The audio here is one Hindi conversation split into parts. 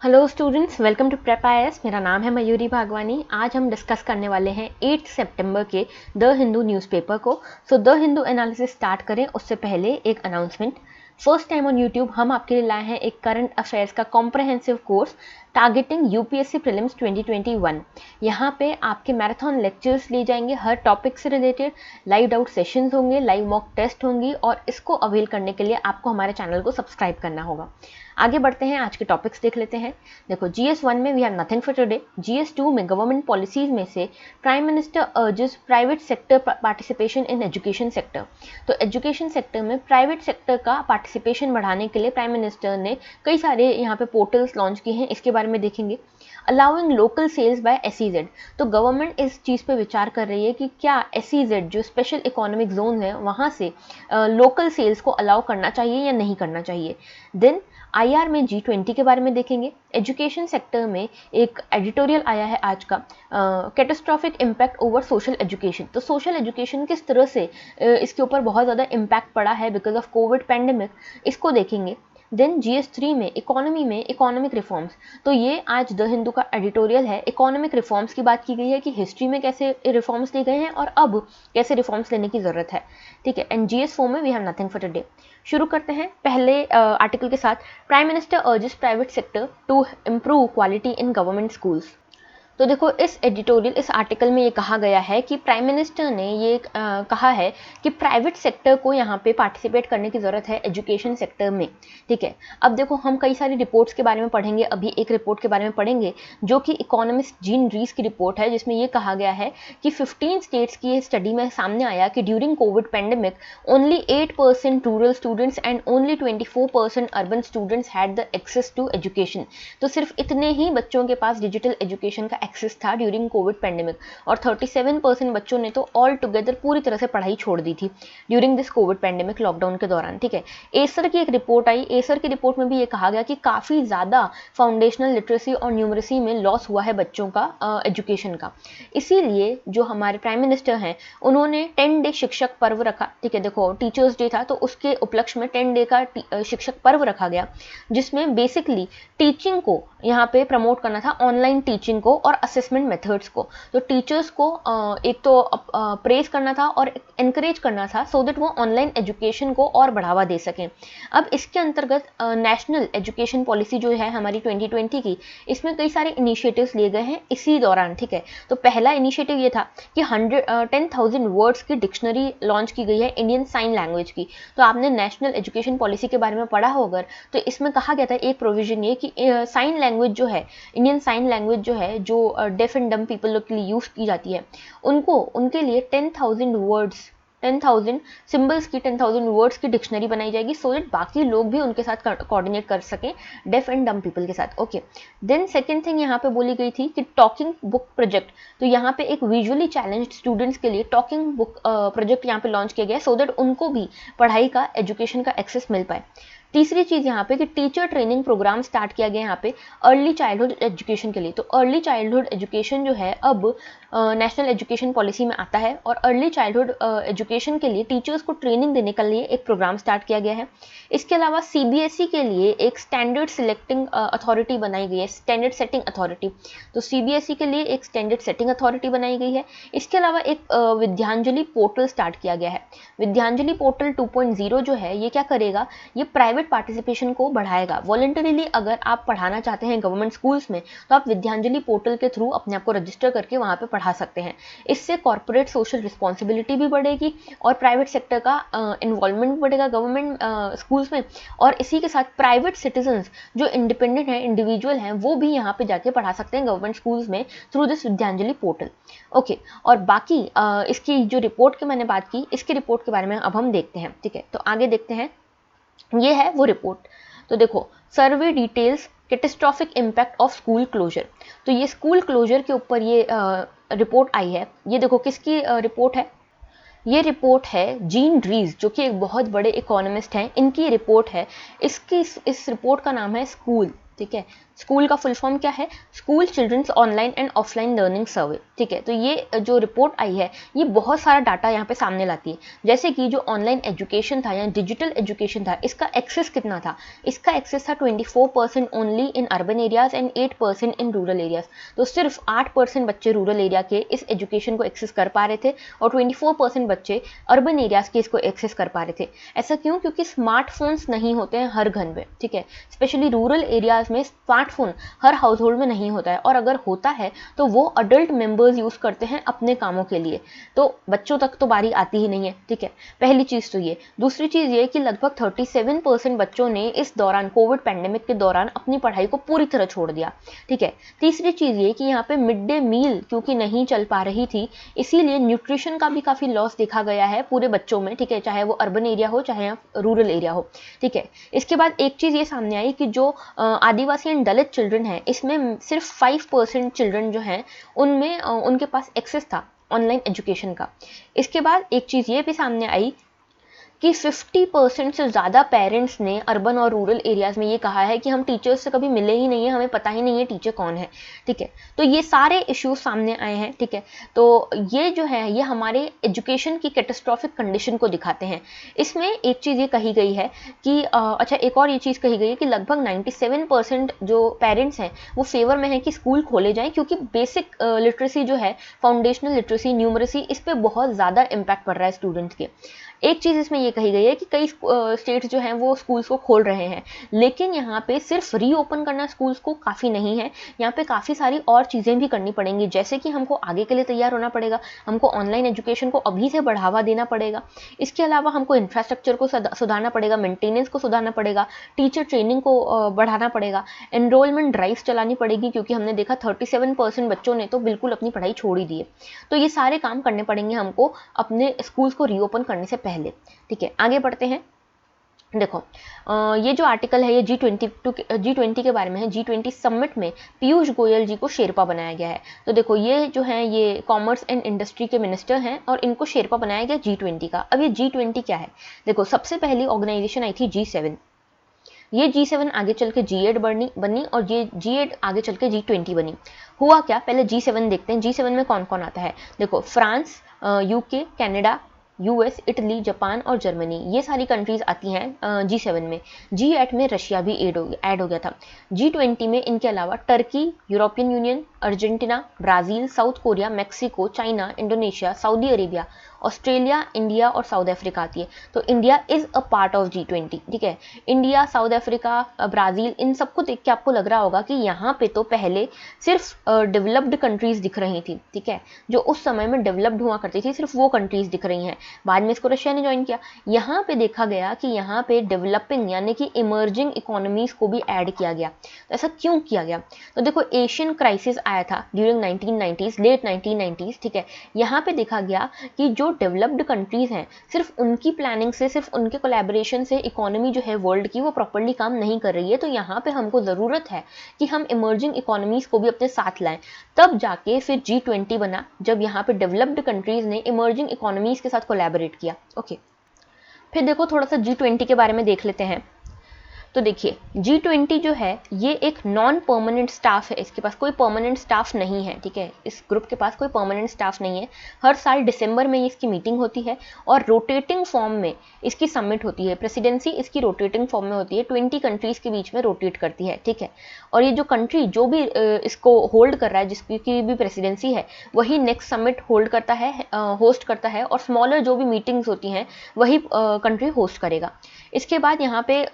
Hello students, welcome to Prep IAS. मेरा नाम है मयूरी भागवानी। आज हम डिस्कस करने वाले हैं 8 सितंबर के द हिंदू न्यूज़पेपर को। द हिंदू एनालिसिस स्टार्ट करें उससे पहले एक announcement. First time on YouTube हम आपके लिए लाए हैं एक करंट अफेयर्स का comprehensive course targeting UPSC prelims 2021। यहाँ पे आपके मैराथन लेक्चर्स लिए जाएंगे हर टॉपिक से रिलेटेड, लाइव डाउट सेशंस होंगे, लाइव मॉक टेस्ट होंगी और इसको अवेल करने के लिए आपको हमारे चैनल को सब्सक्राइब करना होगा। आगे बढ़ते हैं, आज के टॉपिक्स देख लेते हैं। देखो, GS1 में we have nothing for today. GS2 में गवर्नमेंट पॉलिसीज में से prime minister urges private sector participation in education sector. तो एजुकेशन सेक्टर में प्राइवेट सेक्टर का पार्टिसिपेशन बढ़ाने के लिए प्राइम मिनिस्टर ने कई सारे यहाँ पे पोर्टल्स लॉन्च किए हैं, इसके बारे में देखेंगे। Allowing local sales by SEZ। तो गवर्नमेंट इस चीज़ पे विचार कर रही है कि क्या SEZ जो स्पेशल इकोनॉमिक जोन है वहाँ से लोकल सेल्स को अलाउ करना चाहिए या नहीं करना चाहिए। देन IR में G20 के बारे में देखेंगे। एजुकेशन सेक्टर में एक एडिटोरियल आया है आज का, catastrophic impact over social education. तो सोशल एजुकेशन किस तरह से इसके ऊपर बहुत ज़्यादा इम्पैक्ट पड़ा है बिकॉज ऑफ कोविड पैंडेमिक, इसको देखेंगे। देन GS3 में इकोनॉमिक रिफॉर्म्स। तो ये आज द हिंदू का एडिटोरियल है। इकोनॉमिक रिफॉर्म्स की बात की गई है कि हिस्ट्री में कैसे रिफॉर्म्स लिए गए हैं और अब कैसे रिफॉर्म्स लेने की ज़रूरत है, ठीक है। एंड GS4 में we have nothing for today. शुरू करते हैं पहले आर्टिकल के साथ। Prime minister urges private sector to improve quality in government schools. तो देखो, इस एडिटोरियल, इस आर्टिकल में ये कहा गया है कि प्राइम मिनिस्टर ने ये कहा है कि प्राइवेट सेक्टर को यहाँ पे पार्टिसिपेट करने की ज़रूरत है एजुकेशन सेक्टर में, ठीक है। अब देखो, हम कई सारी रिपोर्ट्स के बारे में पढ़ेंगे। अभी एक रिपोर्ट के बारे में पढ़ेंगे जो कि इकोनॉमिस्ट जीन रीस की रिपोर्ट है, जिसमें ये कहा गया है कि 15 स्टेट्स की स्टडी में सामने आया कि during covid pandemic only 8% rural students and only 24% urban students had the access to education. तो सिर्फ इतने ही बच्चों के पास डिजिटल एजुकेशन का एक्सेस था ड्यूरिंग कोविड पेंडेमिक, और 37% बच्चों ने तो ऑल टुगेदर पूरी तरह से पढ़ाई छोड़ दी थी during this Covid pandemic, lockdown के दौरान, ठीक है। एसर की एक रिपोर्ट आई। एसर की रिपोर्ट में भी ये कहा गया कि काफ़ी ज़्यादा फाउंडेशनल लिटरेसी और न्यूमरेसी में लॉस हुआ है बच्चों का एजुकेशन का। इसीलिए जो हमारे प्राइम मिनिस्टर हैं उन्होंने 10 डे शिक्षक पर्व रखा, ठीक है। देखो, टीचर्स डे था तो उसके उपलक्ष्य में 10 डे का शिक्षक पर्व रखा गया, जिसमें बेसिकली टीचिंग को यहाँ पे प्रमोट करना था, ऑनलाइन टीचिंग को और असेसमेंट मेथड्स को। तो टीचर्स को एक तो प्रेज करना था और एनकरेज करना था सो दैट वो ऑनलाइन एजुकेशन को और बढ़ावा दे सकें। अब इसके अंतर्गत नेशनल एजुकेशन पॉलिसी जो है हमारी 2020 की, इसमें कई सारे इनिशिएटिव्स लिए गए हैं इसी दौरान, ठीक है। तो पहला इनिशिएटिव ये था कि 10,000 वर्ड्स की डिक्शनरी लॉन्च की गई है इंडियन साइन लैंग्वेज की। तो आपने नेशनल एजुकेशन पॉलिसी के बारे में पढ़ा होगा, तो इसमें कहा गया था एक प्रोविजन ये कि साइन लैंग्वेज जो है, इंडियन साइन लैंग्वेज जो है, जो डेफ एंड डम पीपल के लिए यूज की जाती है, उनके लिए 10,000 सिंबल्स की 10,000 वर्ड्स की डिक्शनरी बनाई जाएगी सो दैट बाकी लोग भी उनके साथ कोऑर्डिनेट कर सकें, डेफ एंड डम पीपल के साथ, ओके। देन सेकेंड थिंग यहाँ पे बोली गई थी कि टॉकिंग बुक प्रोजेक्ट। तो यहाँ पे एक विजुअली चैलेंज्ड स्टूडेंट्स के लिए टॉकिंग बुक प्रोजेक्ट यहाँ पे लॉन्च किया गया सो दैट उनको भी पढ़ाई का, एजुकेशन का एक्सेस मिल पाए। तीसरी चीज़ यहाँ पे कि टीचर ट्रेनिंग प्रोग्राम स्टार्ट किया गया यहाँ पे अर्ली चाइल्डहुड एजुकेशन के लिए। तो अर्ली चाइल्डहुड एजुकेशन जो है अब नेशनल एजुकेशन पॉलिसी में आता है, और अर्ली चाइल्डहुड एजुकेशन के लिए टीचर्स को ट्रेनिंग देने के लिए एक प्रोग्राम स्टार्ट किया गया है। इसके अलावा CBSE के लिए एक स्टैंडर्ड सिलेक्टिंग अथॉरिटी बनाई गई है, स्टैंडर्ड सेटिंग अथॉरिटी। तो CBSE के लिए एक स्टैंडर्ड सेटिंग अथॉरिटी बनाई गई है। इसके अलावा एक विद्यांजलि पोर्टल स्टार्ट किया गया है। विद्यांजलि पोर्टल 2.0 जो है ये क्या करेगा, ये प्राइवेट पार्टिसिपेशन को बढ़ाएगा। वॉलंटरीली अगर आप पढ़ाना चाहते हैं गवर्नमेंट स्कूल्स में तो आप विद्यांजलि पोर्टल के थ्रू अपने आप को रजिस्टर करके वहाँ पे पढ़ा सकते हैं। इससे कॉर्पोरेट सोशल रिस्पॉन्सिबिलिटी भी बढ़ेगी और प्राइवेट सेक्टर का इन्वॉल्वमेंट बढ़ेगा गवर्नमेंट स्कूल्स में, और इसी के साथ प्राइवेट सिटीजन्स जो इंडिपेंडेंट हैं, इंडिविजुअल हैं, वो भी यहाँ पे जाके पढ़ा सकते हैं गवर्नमेंट स्कूल्स में through this Vidyanjali portal, okay. और बाकी इसकी जो रिपोर्ट की मैंने बात की, इसकी रिपोर्ट के बारे में अब हम देखते हैं, ठीक है। तो आगे देखते हैं, ये है वो रिपोर्ट। तो देखो, survey details catastrophic impact of school closure. तो ये स्कूल क्लोजर के ऊपर ये रिपोर्ट आई है। ये देखो किसकी रिपोर्ट है, ये रिपोर्ट है जीन रीस, जो कि एक बहुत बड़े इकोनॉमिस्ट हैं, इनकी रिपोर्ट है। इस रिपोर्ट का नाम है स्कूल, ठीक है। स्कूल का फुल फॉर्म क्या है? School children's online and offline learning survey. ठीक है, तो ये जो रिपोर्ट आई है ये बहुत सारा डाटा यहाँ पे सामने लाती है, जैसे कि जो ऑनलाइन एजुकेशन था या डिजिटल एजुकेशन था, इसका एक्सेस कितना था? इसका एक्सेस था 24% only in urban areas and 8% in rural areas. तो सिर्फ 8% बच्चे रूरल एरिया के इस एजुकेशन को एक्सेस कर पा रहे थे और 24% बच्चे अर्बन एरियाज के इसको एक्सेस कर पा रहे थे। ऐसा क्यों? क्योंकि स्मार्टफोन्स नहीं होते हैं हर घर में। ठीक है, स्पेशली रूरल एरियाज में स्मार्टफोन हर हाउस होल्ड में नहीं होता है, और अगर होता है तो वो अडल्ट मेंबर्स यूज करते हैं अपने कामों के लिए, तो बच्चों तक तो बारी आती ही नहीं है। ठीक है, पहली चीज तो ये। दूसरी चीज ये कि लगभग 37% बच्चों ने इस दौरान, कोविड पैंडेमिक के दौरान, अपनी पढ़ाई को पूरी तरह छोड़ दिया। ठीक है, तीसरी चीज ये कि यहाँ पे मिड डे मील क्योंकि नहीं चल पा रही थी, इसीलिए न्यूट्रिशन का भी काफी लॉस देखा गया है पूरे बच्चों में। ठीक है, चाहे वो अर्बन एरिया हो चाहे रूरल एरिया हो। ठीक है, इसके बाद एक चीज ये सामने आई कि जो आदिवासी एंड दलित चिल्ड्रन है, इसमें सिर्फ 5% चिल्ड्रन जो हैं उनमें उनके पास एक्सेस था ऑनलाइन एजुकेशन का। इसके बाद एक चीज ये भी सामने आई कि 50% से ज़्यादा पेरेंट्स ने अर्बन और रूरल एरियाज़ में ये कहा है कि हम टीचर्स से कभी मिले ही नहीं है, हमें पता ही नहीं है टीचर कौन है। ठीक है, तो ये सारे इश्यूज सामने आए हैं। ठीक है, तो ये जो है ये हमारे एजुकेशन की कैटास्ट्रॉफिक कंडीशन को दिखाते हैं। इसमें एक चीज़ ये कही गई है कि अच्छा, एक और ये चीज़ कही गई है कि लगभग 97% जो पेरेंट्स हैं वो फेवर में है कि स्कूल खोले जाएँ, क्योंकि बेसिक लिटरेसी जो है, फाउंडेशनल लिटरेसी, न्यूमरेसी, इस पर बहुत ज़्यादा इम्पैक्ट पड़ रहा है स्टूडेंट्स के। एक चीज़ इसमें ये कही गई है कि कई स्टेट्स जो हैं वो स्कूल्स को खोल रहे हैं, लेकिन यहाँ पे सिर्फ रीओपन करना स्कूल्स को काफ़ी नहीं है, यहाँ पे काफ़ी सारी और चीज़ें भी करनी पड़ेंगी, जैसे कि हमको आगे के लिए तैयार होना पड़ेगा, हमको ऑनलाइन एजुकेशन को अभी से बढ़ावा देना पड़ेगा। इसके अलावा हमको इंफ्रास्ट्रक्चर को सुधारना पड़ेगा, मेंटेनेंस को सुधारना पड़ेगा, टीचर ट्रेनिंग को बढ़ाना पड़ेगा, एनरोलमेंट ड्राइव्स चलानी पड़ेगी, क्योंकि हमने देखा 37% बच्चों ने तो बिल्कुल अपनी पढ़ाई छोड़ ही दी है। तो ये सारे काम करने पड़ेंगे हमको अपने स्कूल्स को रीओपन करने से पहले। ठीक है, आगे बढ़ते हैं। देखो, ये जो आर्टिकल है ये G20 के बारे में है। G20 समिट में पीयूष गोयल जी को शेरपा बनाया गया है। तो देखो, ये जो है ये कॉमर्स एंड इंडस्ट्री के मिनिस्टर हैं और इनको शेरपा बनाया गया G20 का। अब ये G20 क्या है? देखो, सबसे पहली ऑर्गेनाइजेशन आई थी G7। ये G7 आगे चल के G8 बनी और ये G8 आगे चल के G20 बनी। हुआ क्या, पहले G7 देखते हैं। G7 में कौन कौन आता है? देखो, France, UK, Canada, US, Italy, Japan और जर्मनी, ये सारी कंट्रीज आती हैं G7 में। G8 में रशिया भी ऐड हो गया था। G20 में इनके अलावा Turkey, European union, Argentina, Brazil, south Korea, Mexico, China, Indonesia, Saudi Arabia, Australia, India और साउथ अफ्रीका आती है। तो India is a part of G20। ठीक है, इंडिया, साउथ अफ्रीका, ब्राज़ील, इन सबको देख के आपको लग रहा होगा कि यहाँ पे तो पहले सिर्फ डेवलप्ड कंट्रीज दिख रही थी। ठीक है, जो उस समय में डेवलप्ड हुआ करती थी, सिर्फ वो कंट्रीज दिख रही हैं। बाद में इसको रशिया ने ज्वाइन किया। यहाँ पे देखा गया कि यहाँ पे डेवलपिंग यानी कि इमर्जिंग इकोनॉमीज को भी ऐड किया गया। तो ऐसा क्यों किया गया? तो देखो, एशियन क्राइसिस आया था ड्यूरिंग 1990s, लेट 1990s। ठीक है, यहाँ पे देखा गया कि जो डेवलप्ड कंट्रीज हैं, सिर्फ उनकी प्लानिंग से, सिर्फ उनके कोलैबोरेशन से इकोनॉमी जो है वर्ल्ड की वो प्रॉपर्ली काम नहीं कर रही है। तो यहाँ पे हमको ज़रूरत है कि हम इमर्जिंग इकोनॉमीज को भी अपने साथ लाएं। तब जाके फिर G20 बना, जब यहाँ पे डेवलप्ड कंट्रीज ने इमर्जिंग इकोनॉमीज के साथ कोलैबोरेट किया। ओके, फिर देखो थोड़ा सा G20 के बारे में देख लेते हैं। तो देखिए, G20 जो है ये एक नॉन परमानेंट स्टाफ है, इसके पास कोई परमानेंट स्टाफ नहीं है। ठीक है, इस ग्रुप के पास कोई परमानेंट स्टाफ नहीं है। हर साल दिसंबर में इसकी मीटिंग होती है और रोटेटिंग फॉर्म में इसकी समिट होती है। प्रेसिडेंसी इसकी रोटेटिंग फॉर्म में होती है, 20 कंट्रीज के बीच में रोटेट करती है। ठीक है, और ये जो कंट्री जो भी इसको होल्ड कर रहा है, जिसकी भी प्रेसिडेंसी है, वही नेक्स्ट समिट होल्ड करता है, होस्ट करता है, और स्मॉलर जो भी मीटिंग्स होती हैं वही कंट्री होस्ट करेगा। इसके बाद यहाँ पे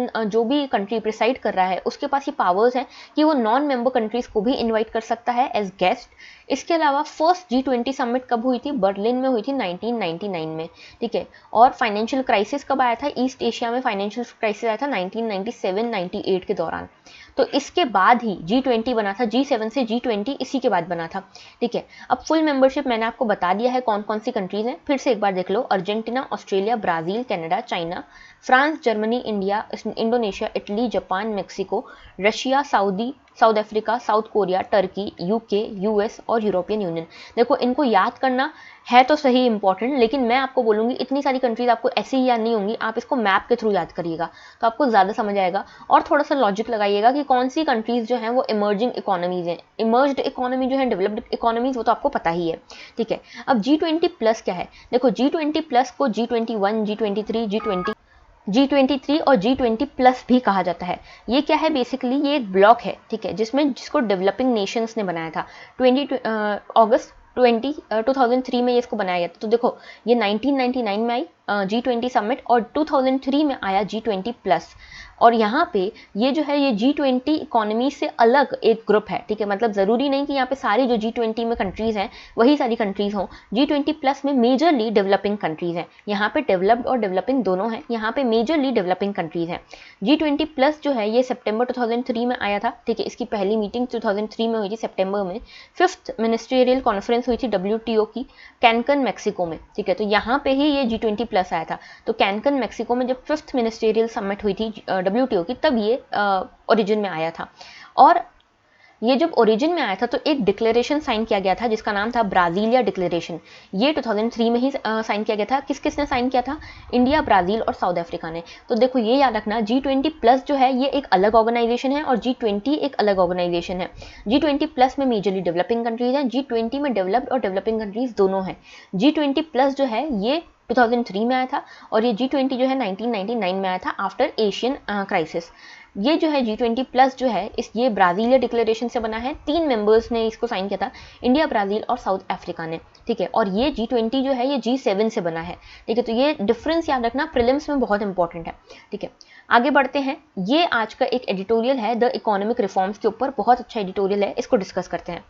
जो भी कंट्री प्रिसाइड कर रहा है उसके पास ये पावर्स हैं कि वो नॉन मेंबर कंट्रीज को भी इनवाइट कर सकता है एज गेस्ट। इसके अलावा फर्स्ट G20 समिट कब हुई थी? बर्लिन में हुई थी 1999 में। ठीक है, और फाइनेंशियल क्राइसिस कब आया था? ईस्ट एशिया में फाइनेंशियल क्राइसिस आया था 1997-98 के दौरान। तो इसके बाद ही G20 बना था। G7 से G20 इसी के बाद बना था। ठीक है, अब फुल मेंबरशिप मैंने आपको बता दिया है कौन कौन सी कंट्रीज हैं, फिर से एक बार देख लो। Argentina, Australia, Brazil, Canada, China, France, Germany, India, Indonesia, Italy, Japan, Mexico, Russia, South Africa, South Korea, Turkey, UK, US और यूरोपियन यूनियन। देखो इनको याद करना है तो सही इंपॉर्टेंट, लेकिन मैं आपको बोलूँगी इतनी सारी कंट्रीज आपको ऐसे ही याद नहीं होंगी, आप इसको मैप के थ्रू याद करिएगा तो आपको ज़्यादा समझ आएगा। और थोड़ा सा लॉजिक लगाइएगा कि कौन सी कंट्रीज जो हैं वो इमर्जिंग इकोनॉमीज हैं, इमर्ज्ड इकोनॉमी जो है, डेवलप्ड इकोनॉमीज, वो तो आपको पता ही है, ठीक है। अब G20+ क्या है? देखो G20+ को G21, G23, G23 और G20+ भी कहा जाता है। ये क्या है? बेसिकली ये एक ब्लॉक है, ठीक है, जिसको डेवलपिंग नेशंस ने बनाया था। अगस्त 2003 में ये इसको बनाया गया था। तो देखो ये 1999 में आई G20 समिट, और 2003 में आया G20+। और यहाँ पे ये जो है ये G20 इकोनॉमी से अलग एक ग्रुप है, ठीक है। मतलब ज़रूरी नहीं कि यहाँ पे सारी जो G20 में कंट्रीज़ हैं वही सारी कंट्रीज़ हों। G20+ में मेजरली डेवलपिंग कंट्रीज़ हैं, यहाँ पे डेवलप्ड और डेवलपिंग दोनों हैं, यहाँ पे मेजरली डेवलपिंग कंट्रीज़ हैं। G20+ जो है ये सितंबर 2003 में आया था, ठीक है। इसकी पहली मीटिंग 2003 में हुई थी सितंबर में। 5th मिनिस्ट्रियल कॉन्फ्रेंस हुई थी WTO की कैनकन मैक्सिको में, ठीक है। तो यहाँ पे ही ये G20+ आया था। तो कैनकन मैक्सिको में जब 5th मिनिस्ट्रियल समिट हुई थी WTO की, तब ये ओरिजिन में आया था। और ये जब ओरिजिन में आया था तो एक डिक्लेरेशन साइन किया गया था जिसका नाम था ब्राज़ीलिया डिक्लेरेशन। ये 2003 में ही साइन किया गया था। किस किस ने साइन किया था? इंडिया, ब्राज़ील और साउथ अफ्रीका ने। तो देखो ये याद रखना, G20+ जो है ये एक अलग ऑर्गेनाइजेशन है और G20 एक अलग ऑर्गेनाइजेशन है। G20+ में मेजरली डेवलपिंग कंट्रीज हैं, G20 में डेवलप्ड और डेवलपिंग कंट्रीज दोनों हैं। G20+ जो है ये 2003 में आया था और ये G20 जो है 1999 में आया था आफ्टर एशियन क्राइसिस। ये जो है G20+ जो है ये ब्राज़ीलिया डिक्लेरेशन से बना है। 3 मेंबर्स ने इसको साइन किया था, इंडिया, ब्राज़ील और साउथ अफ्रीका ने, ठीक है। और ये G20 जो है ये G7 से बना है, ठीक है। तो ये डिफरेंस याद रखना, प्रीलिम्स में बहुत इंपॉर्टेंट है, ठीक है। आगे बढ़ते हैं। ये आज का एक एडिटोरियल है द इकोनॉमिक रिफॉर्म्स के ऊपर, बहुत अच्छा एडिटोरियल है, इसको डिस्कस करते हैं।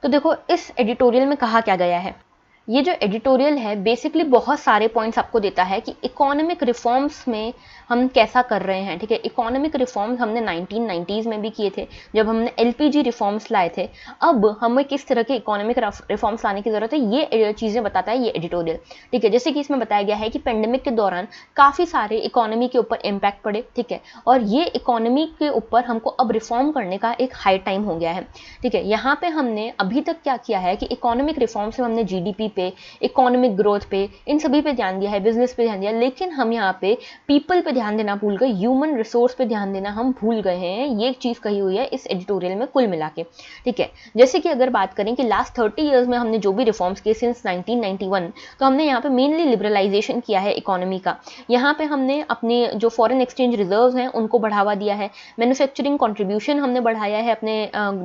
तो देखो इस एडिटोरियल में कहा क्या गया है। ये जो एडिटोरियल है बेसिकली बहुत सारे पॉइंट्स आपको देता है कि इकोनॉमिक रिफॉर्म्स में हम कैसा कर रहे हैं, ठीक है। इकोनॉमिक रिफॉर्म्स हमने 1990s में भी किए थे जब हमने LPG रिफॉर्म्स लाए थे। अब हमें किस तरह के इकोनॉमिक रिफॉर्म्स लाने की ज़रूरत है, ये चीज़ें बताता है ये एडिटोरियल, ठीक है। जैसे कि इसमें बताया गया है कि पेंडेमिक के दौरान काफ़ी सारे इकोनॉमी के ऊपर इम्पैक्ट पड़े, ठीक है। और ये इकोनॉमी के ऊपर हमको अब रिफॉर्म करने का एक हाई टाइम हो गया है, ठीक है। यहाँ पे हमने अभी तक क्या किया है कि इकोनॉमिक रिफॉर्म्स में हमने GDP पे, इकोनॉमिक ग्रोथ पे, इन सभी पे ध्यान दिया है, बिजनेस पे ध्यान दिया, लेकिन हम यहाँ पे पीपल पे ध्यान देना भूल गए, ह्यूमन रिसोर्स पे ध्यान देना हम भूल गए हैं। ये एक चीज़ कही हुई है इस एडिटोरियल में कुल मिला के, ठीक है। जैसे कि अगर बात करें कि लास्ट 30 ईयर्स में हमने जो भी रिफॉर्म्स किए सिंस 1991, तो हमने यहाँ पे मेनली लिबरलाइजेशन किया है इकोनॉमी का। यहाँ पे हमने अपने जो फॉरेन एक्सचेंज रिजर्व्स हैं उनको बढ़ावा दिया है, मैन्युफैक्चरिंग कंट्रीब्यूशन हमने बढ़ाया है अपने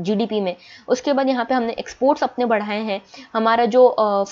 GDP में। उसके बाद यहाँ पे हमने एक्सपोर्ट्स अपने बढ़ाए हैं। हमारा जो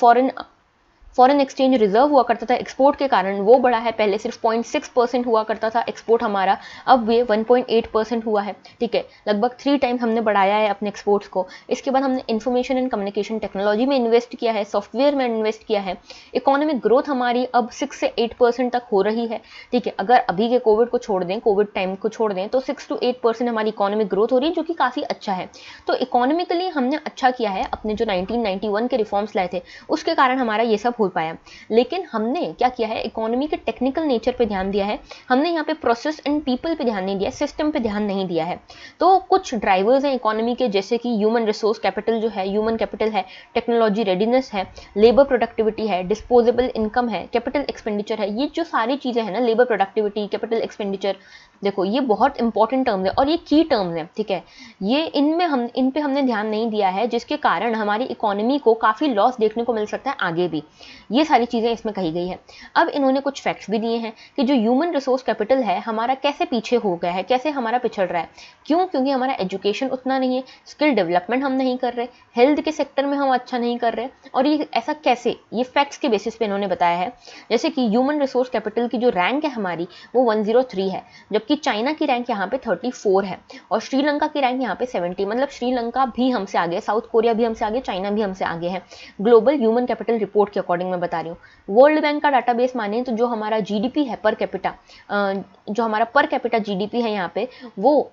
फॉरेन एक्सचेंज रिजर्व हुआ करता था एक्सपोर्ट के कारण, वो बढ़ा है। पहले सिर्फ 0.6% हुआ करता था एक्सपोर्ट हमारा, अब ये 1.8% हुआ है, ठीक है। लगभग 3 टाइम हमने बढ़ाया है अपने एक्सपोर्ट्स को। इसके बाद हमने इंफॉर्मेशन एंड कम्युनिकेशन टेक्नोलॉजी में इन्वेस्ट किया है, सॉफ्टवेयर में इन्वेस्ट किया है। इकोनॉमिक ग्रोथ हमारी अब 6 से 8% तक हो रही है, ठीक है। अगर अभी के कोविड को छोड़ दें, कोविड टाइम को छोड़ दें, तो 6 to 8% हमारी इकोनॉमिक ग्रोथ हो रही है, जो कि काफ़ी अच्छा है। तो इकोनॉमिकली हमने अच्छा किया है। अपने जो 1991 के रिफॉर्म्स लाए थे उसके कारण हमारा ये सब पाया। लेकिन हमने क्या किया है, इकोनॉमी के टेक्निकल नेचर पे ध्यान दिया है। हमने यहाँ पे प्रोसेस एंड पीपल पे ध्यान नहीं दिया, सिस्टम पे ध्यान नहीं दिया है। तो कुछ ड्राइवर्स हैं इकोनॉमी के, जैसे कि ह्यूमन रिसोर्स कैपिटल जो है, ह्यूमन कैपिटल है, टेक्नोलॉजी रेडीनेस है, लेबर प्रोडक्टिविटी है, डिस्पोजेबल इनकम है, कैपिटल एक्सपेंडिचर है। ये जो सारी चीजें हैं ना, लेबर प्रोडक्टिविटी, कैपिटल एक्सपेंडिचर, देखो ये बहुत इंपॉर्टेंट टर्म्स है और ये की टर्म्स हैं, ठीक है। ये इन पे हमने ध्यान नहीं दिया है, जिसके कारण हमारी इकोनॉमी को काफ़ी लॉस देखने को मिल सकता है आगे भी। ये सारी चीज़ें इसमें कही गई है। अब इन्होंने कुछ फैक्ट्स भी दिए हैं कि जो ह्यूमन रिसोर्स कैपिटल है हमारा कैसे पीछे हो गया है, कैसे हमारा पिछड़ रहा है। क्यों? क्योंकि हमारा एजुकेशन उतना नहीं है, स्किल डेवलपमेंट हम नहीं कर रहे, हेल्थ के सेक्टर में हम अच्छा नहीं कर रहे। और ये ऐसा कैसे, ये फैक्ट्स के बेसिस पे इन्होंने बताया है। जैसे कि ह्यूमन रिसोर्स कैपिटल की जो रैंक है हमारी वो 103 है, जबकि चाइना की रैंक यहाँ पे 34 है और श्रीलंका की रैंक यहाँ पे 70। मतलब श्रीलंका भी हमसे आगे, साउथ कोरिया भी हमसे आगे, चाइना भी हमसे आगे है। ग्लोबल ह्यूमन कैपिटल रिपोर्ट के अकॉर्डिंग मैं बता रही हूँ। वर्ल्ड बैंक का डाटाबेस माने तो जो हमारा GDP है पर कैपिटा, जो हमारा पर कैपिटा GDP है यहाँ पे, वो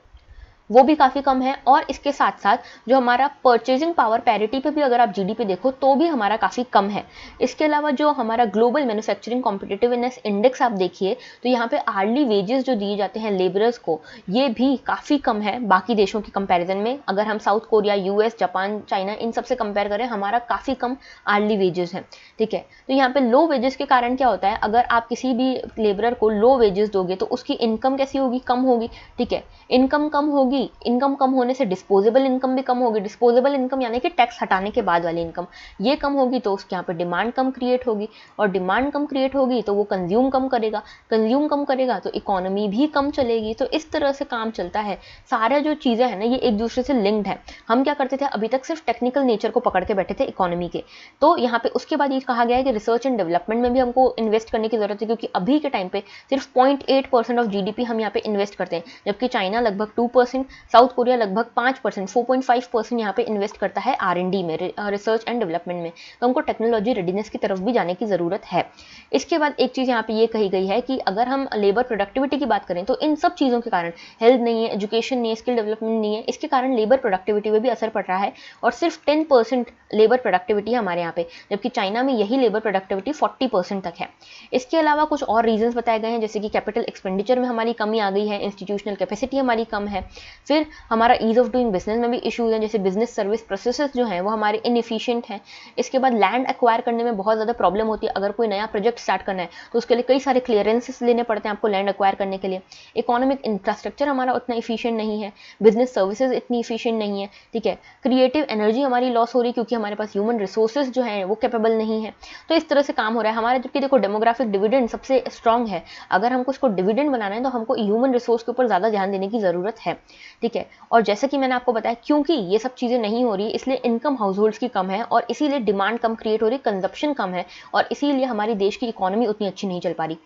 वो भी काफ़ी कम है। और इसके साथ साथ जो हमारा परचेजिंग पावर पैरिटी पे भी अगर आप जीडीपी देखो तो भी हमारा काफ़ी कम है। इसके अलावा जो हमारा ग्लोबल मैन्युफैक्चरिंग कॉम्पिटिटिवनेस इंडेक्स आप देखिए तो यहाँ पे आर्ली वेजेस जो दिए जाते हैं लेबरर्स को, ये भी काफ़ी कम है बाकी देशों के कंपैरिजन में। अगर हम south Korea, US, Japan, China in सबसे कंपेयर करें, हमारा काफ़ी कम आर्ली वेजेस है। ठीक है, तो यहाँ पे लो वेजेस के कारण क्या होता है, अगर आप किसी भी लेबरर को लो वेजेस दोगे तो उसकी इनकम कैसी होगी, कम होगी। ठीक है, इनकम कम होगी, इनकम कम होने से डिस्पोजेबल इनकम भी कम होगी। डिस्पोजेबल इनकम यानी कि टैक्स हटाने के बाद वाली इनकम, ये कम होगी तो उसके यहाँ पे डिमांड कम क्रिएट होगी, और डिमांड कम क्रिएट होगी तो वो कंज्यूम कम करेगा, कंज्यूम कम करेगा तो इकोनॉमी भी कम चलेगी। तो इस तरह से काम चलता है। सारे जो चीज़ें हैं ना ये एक दूसरे से लिंक्ड है। हम क्या करते थे अभी तक, सिर्फ टेक्निकल नेचर को पकड़ के बैठे थे इकोनॉमी के। तो यहाँ पे उसके बाद ये कहा गया है कि रिसर्च एंड डेवलपमेंट में भी हमको इन्वेस्ट करने की जरूरत है, क्योंकि अभी के टाइम पे सिर्फ 0.8% ऑफ जीडीपी हम यहाँ पे इन्वेस्ट करते हैं, जबकि चाइना लगभग 2%, साउथ कोरिया लगभग 5%, 4.5% यहाँ पे इन्वेस्ट करता है R&D में, रिसर्च एंड डेवलपमेंट में। तो हमको टेक्नोलॉजी रेडीनेस की तरफ भी जाने की ज़रूरत है। इसके बाद एक चीज़ यहाँ पे ये कही गई है कि अगर हम लेबर प्रोडक्टिविटी की बात करें तो इन सब चीज़ों के कारण, हेल्थ नहीं है, एजुकेशन नहीं है, स्किल डेवलपमेंट नहीं है, इसके कारण लेबर प्रोडक्टिविटी में भी असर पड़ रहा है। और सिर्फ 10% लेबर प्रोडक्टिविटी है हमारे यहाँ पे, जबकि चाइना में यही लेबर प्रोडक्टिविटी 40% तक है। इसके अलावा कुछ और रीजंस बताए गए हैं, जैसे कि कैपिटल एक्सपेंडिचर में हमारी कमी आ गई है, इंस्टीट्यूशनल कैपेसिटी हमारी कम है, फिर हमारा ईज ऑफ डूइंग बिजनेस में भी इश्यूज हैं, जैसे बिजनेस सर्विस प्रोसेसेस जो हैं वो हमारे इनएफिशिएंट हैं। इसके बाद लैंड एक्वायर करने में बहुत ज़्यादा प्रॉब्लम होती है। अगर कोई नया प्रोजेक्ट स्टार्ट करना है तो उसके लिए कई सारे क्लियरेंसेस लेने पड़ते हैं आपको लैंड एक्वायर करने के लिए। इकोनॉमिक इंफ्रास्ट्रक्चर हमारा उतना इफिशिएंट नहीं है, बिजनेस सर्विसेज इतनी इफिशिएंट नहीं है। ठीक है, क्रिएटिव एनर्जी हमारी लॉस हो रही है क्योंकि हमारे पास ह्यूमन रिसोर्सेज जो है वो कैपेबल नहीं है। तो इस तरह से काम हो रहा है हमारा। जबकि देखो डेमोग्राफिक डिविडेंड सबसे स्ट्रॉन्ग है, अगर हमको इसको डिविडेंड बनाना है तो हमको ह्यूमन रिसोर्स के ऊपर ज़्यादा ध्यान देने की ज़रूरत है। ठीक है, और जैसे कि मैंने आपको बताया, क्योंकि ये सब चीज़ें नहीं हो रही इसलिए इनकम हाउस होल्ड्स की कम है और इसीलिए डिमांड कम क्रिएट हो रही, कंजप्शन कम है, और इसीलिए हमारी देश की इकोनॉमी उतनी अच्छी नहीं चल पा रही।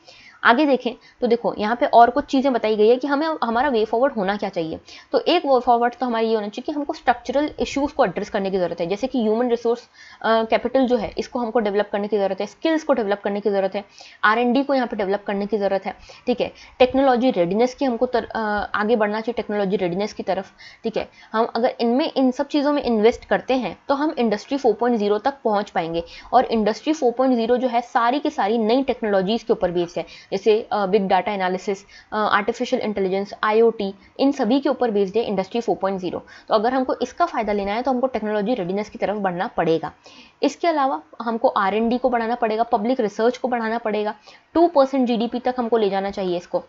आगे देखें तो देखो यहाँ पे और कुछ चीज़ें बताई गई है कि हमें हमारा वे फॉरवर्ड होना क्या चाहिए। तो एक वे फॉरवर्ड तो हमारी ये होना चाहिए कि हमको स्ट्रक्चरल इश्यूज को एड्रेस करने की ज़रूरत है, जैसे कि ह्यूमन रिसोर्स कैपिटल जो है इसको हमको डेवलप करने की ज़रूरत है, स्किल्स को डेवलप करने की ज़रूरत है, R&D को यहाँ पे डेवलप करने की ज़रूरत है। ठीक है, टेक्नोलॉजी रेडीनेस की हमको आगे बढ़ना चाहिए, टेक्नोलॉजी रेडीनेस की तरफ। ठीक है, हम अगर इनमें इन सब चीज़ों में इन्वेस्ट करते हैं तो हम इंडस्ट्री 4.0 तक पहुँच पाएंगे। और इंडस्ट्री 4.0 जो है सारी की सारी नई टेक्नोलॉजीज़ के ऊपर बेस्ड है, जैसे big data analysis, artificial intelligence, IoT, इन सभी के ऊपर बेस्ड है इंडस्ट्री 4.0। तो अगर हमको इसका फ़ायदा लेना है तो हमको टेक्नोलॉजी रेडीनेस की तरफ बढ़ना पड़ेगा। इसके अलावा हमको R&D को बढ़ाना पड़ेगा, पब्लिक रिसर्च को बढ़ाना पड़ेगा, 2% GDP तक हमको ले जाना चाहिए इसको।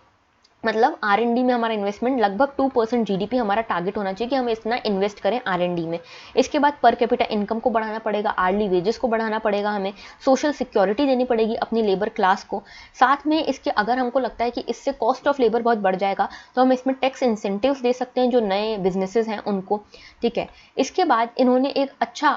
मतलब R&D में हमारा इन्वेस्टमेंट लगभग 2% जीडीपी हमारा टारगेट होना चाहिए कि हम इतना इन्वेस्ट करें R&D में। इसके बाद पर कैपिटा इनकम को बढ़ाना पड़ेगा, आर्ली वेजेस को बढ़ाना पड़ेगा, हमें सोशल सिक्योरिटी देनी पड़ेगी अपनी लेबर क्लास को। साथ में इसके अगर हमको लगता है कि इससे कॉस्ट ऑफ लेबर बहुत बढ़ जाएगा तो हम इसमें टैक्स इंसेंटिव्स दे सकते हैं जो नए बिजनेसेस हैं उनको। ठीक है, इसके बाद इन्होंने एक अच्छा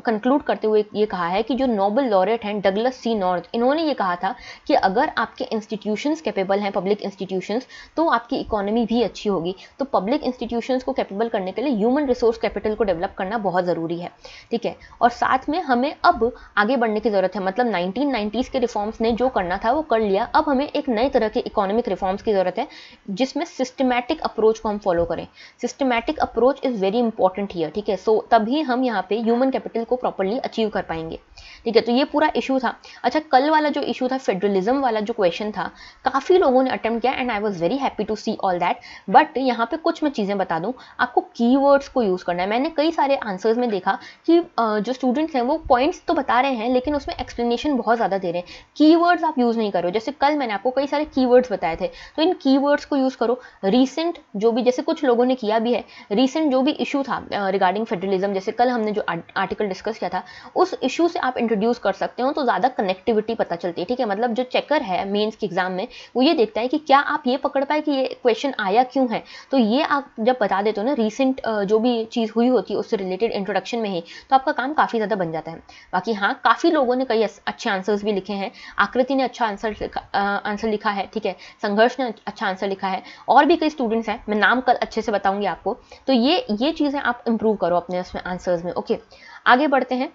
कंक्लूड करते हुए ये कहा है कि जो नोबेल लॉरेट हैं डगलस C. नॉर्थ, इन्होंने ये कहा था कि अगर आपके इंस्टीट्यूशंस कैपेबल हैं, पब्लिक इंस्टीट्यूशंस, तो आपकी इकोनॉमी भी अच्छी होगी। तो पब्लिक इंस्टीट्यूशंस को कैपेबल करने के लिए ह्यूमन रिसोर्स कैपिटल को डेवलप करना बहुत ज़रूरी है। ठीक है, और साथ में हमें अब आगे बढ़ने की ज़रूरत है। मतलब 1990s के रिफॉर्म्स ने जो करना था वो कर लिया, अब हमें एक नए तरह के इकोनॉमिक रिफॉर्म्स की ज़रूरत है जिसमें सिस्टमैटिक अप्रोच को हम फॉलो करें। Systematic approach is very important here. ठीक है, सो तभी हम यहाँ पे ह्यूमन कैपिटल को प्रॉपरली अचीव कर पाएंगे। ठीक है, तो ये पूरा इशू था। अच्छा, कल वाला जो इशू था, फेडरलिज्म वाला जो क्वेश्चन था, काफ़ी लोगों ने अटेम्प्ट किया and I was very happy to see all that. But यहाँ पे कुछ मैं चीज़ें बता दूँ, आपको कीवर्ड्स को यूज़ करना है। मैंने कई सारे आंसर्स में देखा कि जो स्टूडेंट्स हैं वो पॉइंट्स तो बता रहे हैं लेकिन उसमें एक्सप्लेनेशन बहुत ज़्यादा दे रहे हैं, कीवर्ड्स आप यूज़ नहीं करो। जैसे कल मैंने आपको कई सारे कीवर्ड्स बताए थे, तो इन कीवर्ड्स को यूज़ करो। रीसेंट जो भी, जैसे कुछ लोगों ने किया भी है, रीसेंट जो भी इशू था रिगार्डिंग फेडरलिज्म, जैसे कल हमने जो आर्टिकल डिस्कस किया था, उस इशू से आप इंट्रोड्यूस कर सकते हो तो ज़्यादा कनेक्टिविटी पता चलती है। ठीक है, मतलब जो चेकर है मेंस के एग्जाम में वो ये देखता है कि क्या आप ये पकड़ पाए कि ये क्वेश्चन आया क्यों है। तो ये आप जब बता देते हो ना रीसेंट जो भी चीज़ हुई होती है उससे रिलेटेड इंट्रोडक्शन में ही, तो आपका काम काफ़ी ज़्यादा बन जाता है। बाकी हाँ, काफ़ी लोगों ने कई अच्छे आंसर्स भी लिखे हैं। आकृति ने अच्छा आंसर लिखा है। ठीक है, संघर्ष ने अच्छा आंसर लिखा है, और भी कई स्टूडेंट्स हैं, मैं नाम कल अच्छे से बताऊंगी आपको। तो ये चीज़ें आप इंप्रूव करो अपने उसमें आंसर्स में। ओके, आगे बढ़ते हैं।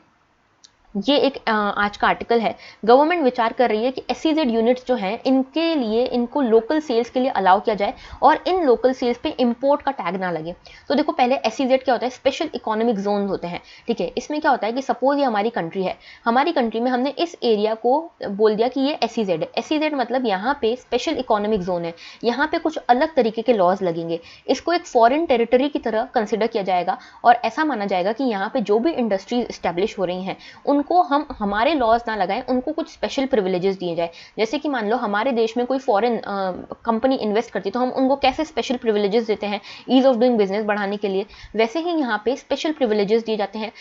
ये एक आज का आर्टिकल है। गवर्नमेंट विचार कर रही है कि एसईजेड यूनिट्स जो हैं इनके लिए इनको लोकल सेल्स के लिए अलाउ किया जाए और इन लोकल सेल्स पे इंपोर्ट का टैग ना लगे। तो देखो पहले एसईजेड क्या होता है, स्पेशल इकोनॉमिक जोन होते हैं, ठीक है। इसमें क्या होता है कि सपोज ये हमारी कंट्री है, हमारी कंट्री में हमने इस एरिया को बोल दिया कि ये एसईजेड है। एसईजेड मतलब यहाँ पे स्पेशल इकोनॉमिक जोन है, यहाँ पे कुछ अलग तरीके के लॉज लगेंगे, इसको एक फॉरेन टेरिटरी की तरह कंसिडर किया जाएगा और ऐसा माना जाएगा कि यहाँ पे जो भी इंडस्ट्रीज स्टैब्लिश हो रही हैं उनको हम हमारे लॉज ना लगाएं, उनको कुछ स्पेशल प्रिविलेजेस दिए जाए। जैसे कि मान लो हमारे देश में कोई फॉरेन कंपनी इन्वेस्ट करती है तो हम उनको कैसे स्पेशल प्रिविलेजेस देते हैं ईज ऑफ डूइंग बिजनेस बढ़ाने के लिए, वैसे ही यहाँ पे स्पेशल प्रिविलेजेस दिए जाते हैं,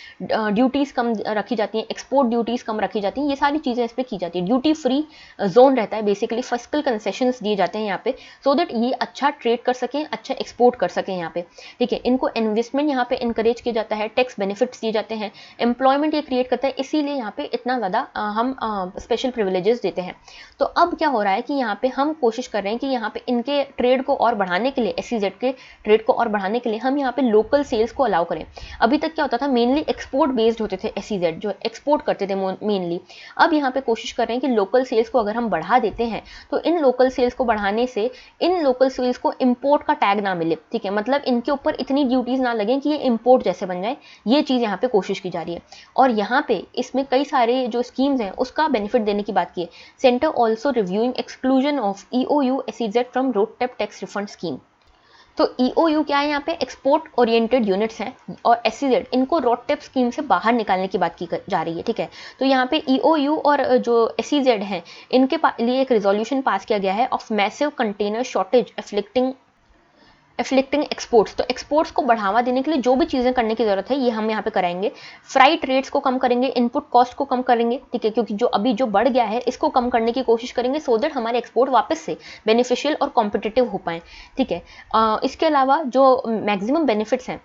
ड्यूटीज कम रखी जाती हैं, एक्सपोर्ट ड्यूटीज कम रखी जाती हैं, ये सारी चीज़ें इस पर की जाती है। ड्यूटी फ्री जोन रहता है, बेसिकली फिस्कल कंसेशंस दिए जाते हैं यहाँ पे, सो दैट ये अच्छा ट्रेड कर सकें, अच्छा एक्सपोर्ट कर सकें यहाँ पे, ठीक है। इनको इन्वेस्टमेंट यहाँ पे इंकरेज किया जाता है, टैक्स बेनिफिट्स दिए जाते हैं, एम्प्लॉयमेंट ये क्रिएट करता है, इसीलिए यहाँ पे इतना ज़्यादा हम स्पेशल प्रिविलेजेस देते हैं। तो अब क्या हो रहा है कि यहाँ पे हम कोशिश कर रहे हैं कि यहाँ पे इनके ट्रेड को और बढ़ाने के लिए, एसईजेड के ट्रेड को और बढ़ाने के लिए हम यहाँ पे लोकल सेल्स को अलाउ करें। अभी तक क्या होता था, मेनली एक्सपोर्ट बेस्ड होते थे एसईजेड, जो एक्सपोर्ट करते थे मेनली। अब यहाँ पे कोशिश कर रहे हैं कि लोकल सेल्स को अगर हम बढ़ा देते हैं तो इन लोकल सेल्स को बढ़ाने से इन लोकल सेल्स को इम्पोर्ट का टैग ना मिले, ठीक है, मतलब इनके ऊपर इतनी ड्यूटीज ना लगे कि ये इम्पोर्ट जैसे बन जाए, ये चीज़ यहाँ पे कोशिश की जा रही है। और यहाँ पे इसमें कई सारे जो स्कीम्स हैं उसका बेनिफिट देने की बात की है। Centre also reviewing exclusion of EOU SEZ from road tap tax refund scheme. तो ईओयू क्या है, यहाँ पे एक्सपोर्ट ओरिएंटेड यूनिट्स हैं और एसईजेड इनको रोड टैप स्कीम से बाहर निकालने की बात की जा रही है, ठीक है। तो यहाँ पे ईओयू और जो एसईजेड हैं इनके लिए एक रेजोल्यूशन पास किया गया है of massive container shortage afflicting exports. तो एक्सपोर्ट्स को बढ़ावा देने के लिए जो भी चीज़ें करने की जरूरत है ये हम यहाँ पे कराएंगे। फ्राइट रेट्स को कम करेंगे, इनपुट कॉस्ट को कम करेंगे, ठीक है, क्योंकि जो अभी जो बढ़ गया है इसको कम करने की कोशिश करेंगे सो दैट हमारे एक्सपोर्ट वापस से बेनिफिशियल और कॉम्पिटिटिव हो पाए, ठीक है। इसके अलावा जो मैक्सिमम बेनिफिट्स हैं,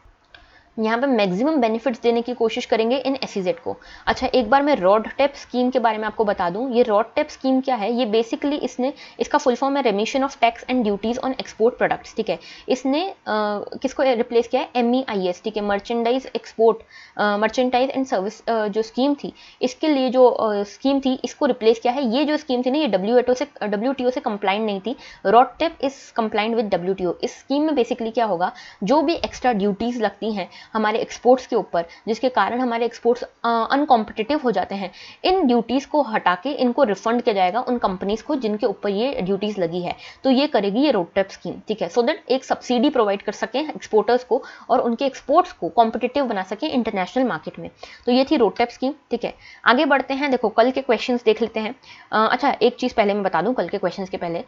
यहाँ पे मैक्सिमम बेनिफिट्स देने की कोशिश करेंगे इन एसईजेड को। अच्छा, एक बार मैं रोड टैप स्कीम के बारे में आपको बता दूं। ये रोड टैप स्कीम क्या है, ये बेसिकली इसका फुल फॉर्म है रेमिशन of tax and duties on export products, ठीक है। इसने किसको रिप्लेस किया है, MEIS, ठीक है, merchandise export merchandise and service जो स्कीम थी, इसके लिए जो स्कीम थी इसको रिप्लेस किया है। ये जो स्कीम थी ना ये WTO से कंप्लाइंट नहीं थी। RoDTEP is compliant with WTO। इस स्कीम में बेसिकली क्या होगा, जो भी एक्स्ट्रा ड्यूटीज लगती हैं हमारे एक्सपोर्ट्स के ऊपर, जिसके कारण हमारे एक्सपोर्ट्स अनकॉम्पिटिटिव हो जाते हैं, इन ड्यूटीज़ को हटा के इनको रिफंड किया जाएगा उन कंपनीज़ को जिनके ऊपर ये ड्यूटीज़ लगी है। तो ये करेगी ये रोड टैप स्कीम, ठीक है, सो दैट एक सब्सिडी प्रोवाइड कर सकें एक्सपोर्टर्स को और उनके एक्सपोर्ट्स को कॉम्पिटिटिव बना सकें इंटरनेशनल मार्केट में। तो ये थी रोड टैप स्कीम, ठीक है। आगे बढ़ते हैं, देखो कल के क्वेश्चन देख लेते हैं। अच्छा, एक चीज़ पहले मैं बता दूँ, कल के क्वेश्चन के पहले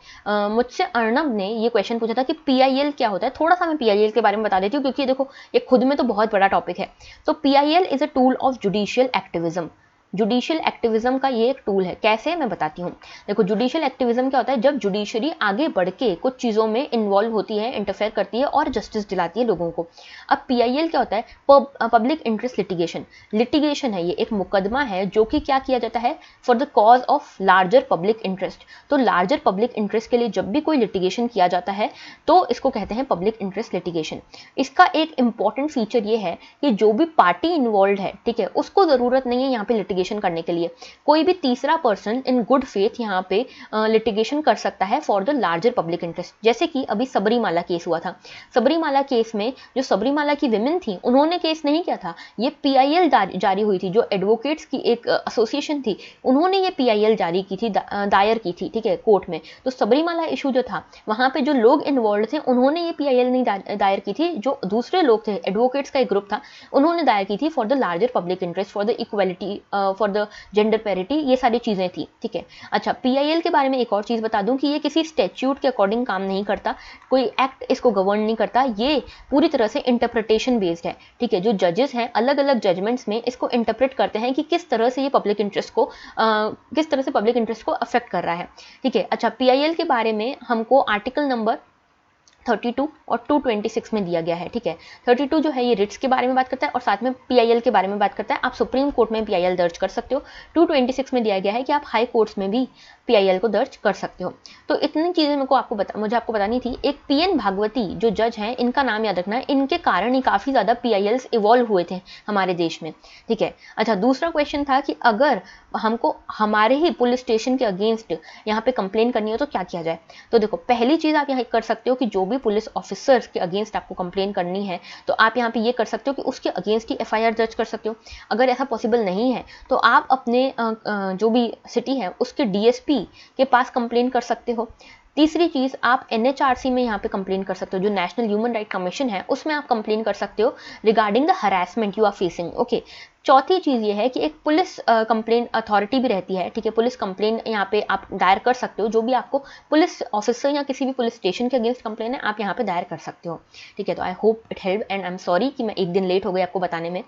मुझसे अर्नब ने ये क्वेश्चन पूछा था कि PIL क्या होता है। थोड़ा सा मैं PIL के बारे में बता देती हूँ क्योंकि देखो ये खुद में तो बहुत बड़ा टॉपिक है। तो PIL is a tool of judicial activism. Judicial activism का ये एक टूल है। कैसे, मैं बताती हूँ। देखो जुडिशियल एक्टिविज्म क्या होता है, जब जुडिशरी आगे बढ़ के कुछ चीज़ों में इन्वॉल्व होती है, इंटरफेयर करती है और जस्टिस दिलाती है लोगों को। अब PIL क्या होता है, पब्लिक इंटरेस्ट लिटिगेशन है। ये एक मुकदमा है जो कि क्या किया जाता है, for the cause of larger public interest. तो लार्जर पब्लिक इंटरेस्ट के लिए जब भी कोई लिटिगेशन किया जाता है तो इसको कहते हैं पब्लिक इंटरेस्ट लिटिगेशन। इसका एक इंपॉर्टेंट फीचर ये है कि जो भी पार्टी इन्वॉल्व है, ठीक है, उसको जरूरत नहीं है यहाँ पे लिटिगेशन करने के लिए। कोई भी तीसरा पर्सन इन गुड फेथ यहाँ पे लिटिगेशन कर सकता है for the larger public interest. जैसे कि अभी सबरीमाला केस हुआ था। सबरीमाला केस में जो सबरीमाला की विमेन थी उन्होंने केस नहीं किया था, ये PIL जारी हुई थी। जो एडवोकेट्स की एक एसोसिएशन थी उन्होंने ये PIL जारी की थी, दायर की थी, ठीक है, कोर्ट में। तो सबरीमाला इशू जो था वहां पे जो लोग इन्वॉल्व थे उन्होंने ये PIL नहीं दायर की थी, जो दूसरे लोग थे, एडवोकेट्स का एक ग्रुप था, उन्होंने दायर की थी for the larger public interest, for the equality, for the gender parity, ये सारी चीजें थी, ठीक है। अच्छा, PIL के बारे में एक और चीज बता दूं कि ये किसी स्टैट्यूट के अकॉर्डिंग काम नहीं करता, कोई एक्ट इसको गवर्न नहीं करता, ये पूरी तरह से इंटरप्रिटेशन बेस्ड है, ठीक है। जो जजेस हैं अलग अलग जजमेंट्स में इसको इंटरप्रेट करते हैं कि किस तरह से ये पब्लिक इंटरेस्ट को अफेक्ट कर रहा है, ठीक है। अच्छा, PIL के बारे में हमको आर्टिकल नंबर 32 और 226 में दिया गया है, ठीक है। 32 जो है ये रिट्स के बारे में बात करता है और साथ में PIL के बारे में बात करता है। आप सुप्रीम कोर्ट में PIL दर्ज कर सकते हो। 226 में दिया गया है कि आप हाई कोर्ट्स में भी PIL को दर्ज कर सकते हो। तो इतनी चीज़ें मुझे आपको बतानी थी। एक PN भागवती जो जज हैं, इनका नाम याद रखना है, इनके कारण ही काफ़ी ज़्यादा PILs इवॉल्व हुए थे हमारे देश में, ठीक है। अच्छा, दूसरा क्वेश्चन था कि अगर हमको हमारे ही पुलिस स्टेशन के अगेंस्ट यहाँ पे कंप्लेन करनी हो तो क्या किया जाए। तो देखो, पहली चीज़ आप यहाँ कर सकते हो कि जो भी पुलिस ऑफिसर्स के अगेंस्ट आपको कंप्लेन करनी है तो आप यहाँ पे ये कर सकते हो कि उसके अगेंस्ट ही FIR दर्ज कर सकते हो। अगर ऐसा पॉसिबल नहीं है तो आप अपने जो भी सिटी है उसके DSP के पास कंप्लेन कर सकते हो। तीसरी चीज़, आप NHRC में यहाँ पे कंप्लेन कर सकते हो, जो नेशनल ह्यूमन राइट कमीशन है उसमें आप कंप्लेन कर सकते हो regarding the harassment you are facing, okay. चौथी चीज़ ये है कि एक पुलिस कंप्लेन अथॉरिटी भी रहती है, ठीक है। पुलिस कंप्लेन यहाँ पे आप दायर कर सकते हो, जो भी आपको पुलिस ऑफिसर या किसी भी पुलिस स्टेशन के अगेंस्ट कंप्लेन है आप यहाँ पे दायर कर सकते हो, ठीक है। तो I hope it help and I am sorry कि मैं एक दिन लेट हो गई आपको बताने में।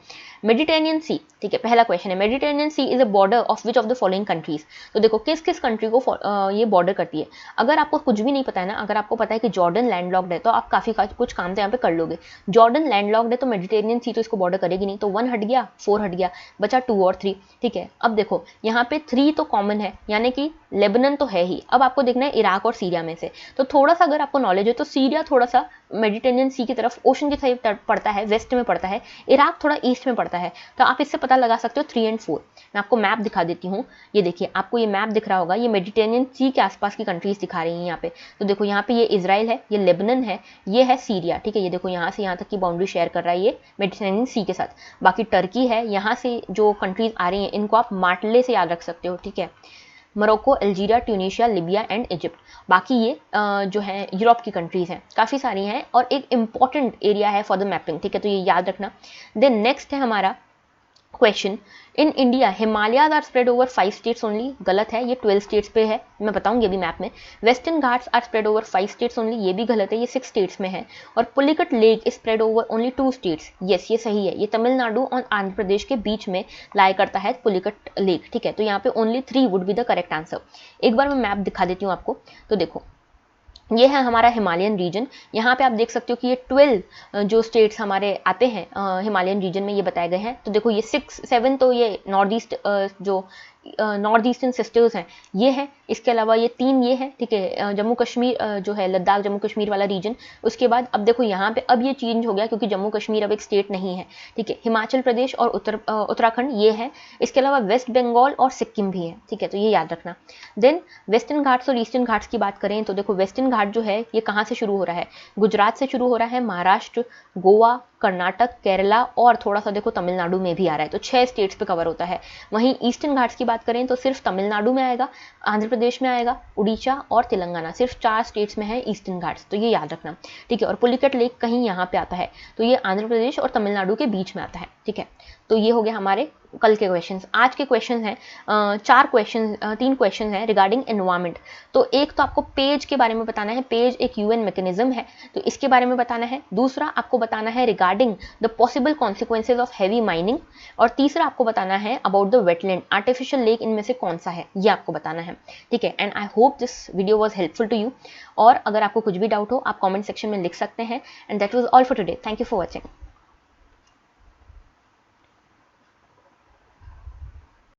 मेडिटेरेनियन सी, ठीक है, पहला क्वेश्चन है, Mediterranean sea is a border of which of the following countries. तो देखो, किस किस कंट्री को ये बॉर्डर करती है। अगर आपको कुछ भी नहीं पता है ना, अगर आपको पता है कि जॉर्डन लैंडलॉक्ड है तो आप काफ़ी कुछ काम तो यहाँ पे कर लोगे। जॉर्डन लैंडलॉक्ड है तो मेडिटेरेनियन सी तो इसको बॉर्डर करेगी नहीं, तो 1 हट गया, 4 हट गया, बचा 2 और 3, ठीक है। अब देखो यहाँ पे 3 तो कॉमन है, यानी कि लेबनान तो है ही। अब आपको देखना है इराक और सीरिया में से, तो थोड़ा सा अगर आपको नॉलेज है तो सीरिया थोड़ा सा मेडिटेरेनियन सी की तरफ, ओशन की साइड पड़ता है, वेस्ट में पड़ता है। इराक थोड़ा ईस्ट में पड़ता है, तो आप इससे पता लगा सकते हो 3 और 4। मैं आपको मैप दिखा देती हूँ, ये देखिए, आपको ये मैप दिख रहा होगा, ये मेडिटेरेनियन सी के आसपास की कंट्रीज दिखा रही हैं यहाँ पे। तो देखो यहाँ पे ये इजराइल है, ये लेबनान है, ये है सीरिया, ठीक है। ये देखो यहाँ से यहाँ तक की बाउंड्री शेयर कर रहा है ये मेडिटेरेनियन सी के साथ। बाकी टर्की है, यहाँ से जो कंट्रीज आ रही हैं इनको आप मार्टले से याद रख सकते हो, ठीक है। Morocco, Algeria, Tunisia, Libya and Egypt. बाकी ये जो है यूरोप की कंट्रीज हैं, काफ़ी सारी हैं और एक इंपॉर्टेंट एरिया है फॉर द मैपिंग, ठीक है। तो ये याद रखना। देन नेक्स्ट है हमारा question, in India Himalayas are spread over 5 states only. गलत है, ये 12 स्टेट्स पे है, मैं बताऊंगी अभी मैप में। Western Ghats are spread over 5 states only, ये भी गलत है, ये 6 स्टेट्स में है। और Pulicat lake is spread over only 2 states, yes ये सही है, ये तमिलनाडु और आंध्र प्रदेश के बीच में लाई करता है पुलिकट लेक, ठीक है। तो यहाँ पे only 3 would be the correct answer. एक बार मैं मैप दिखा देती हूँ आपको। तो देखो, ये है हमारा हिमालयन रीजन। यहाँ पे आप देख सकते हो कि ये 12 जो स्टेट्स हमारे आते हैं हिमालयन रीजन में, ये बताए गए हैं। तो देखो ये 6-7 तो ये नॉर्थ ईस्ट जो नॉर्थ ईस्टर्न सिस्टर्स हैं ये है, इसके अलावा ये 3 ये है, ठीक है। जम्मू कश्मीर जो है, लद्दाख जम्मू कश्मीर वाला रीजन। उसके बाद अब देखो यहाँ पे अब ये चेंज हो गया क्योंकि जम्मू कश्मीर अब एक स्टेट नहीं है, ठीक है। हिमाचल प्रदेश और उत्तराखंड ये है, इसके अलावा वेस्ट बंगाल और सिक्किम भी है, ठीक है। तो ये याद रखना। देन वेस्टर्न घाट्स और ईस्टर्न घाट्स की बात करें तो देखो, वेस्टर्न घाट जो है ये कहाँ से शुरू हो रहा है, गुजरात से शुरू हो रहा है, महाराष्ट्र, गोवा, कर्नाटक, केरला और थोड़ा सा देखो तमिलनाडु में भी आ रहा है, तो 6 स्टेट्स पे कवर होता है। वहीं ईस्टर्न घाट्स की बात करें तो सिर्फ तमिलनाडु में आएगा, आंध्र प्रदेश में आएगा, उड़ीसा और तेलंगाना, सिर्फ 4 स्टेट्स में है ईस्टर्न घाट्स, तो ये याद रखना, ठीक है। और पुलिकट लेक कहीं यहाँ पे आता है, तो ये आंध्र प्रदेश और तमिलनाडु के बीच में आता है, ठीक है। तो ये हो गया हमारे कल के क्वेश्चंस। आज के क्वेश्चंस हैं 3 क्वेश्चन हैं रिगार्डिंग एनवायरनमेंट। तो एक तो आपको पेज के बारे में बताना है, पेज एक UN मैकेनिज्म है तो इसके बारे में बताना है। दूसरा आपको बताना है regarding the possible consequences of heavy mining. और तीसरा आपको बताना है about the wetland, artificial lake इनमें से कौन सा है ये आपको बताना है, ठीक है। And I hope this video was helpful to you. और अगर आपको कुछ भी डाउट हो आप कॉमेंट सेक्शन में लिख सकते हैं। And that was all for today, thank you for watching.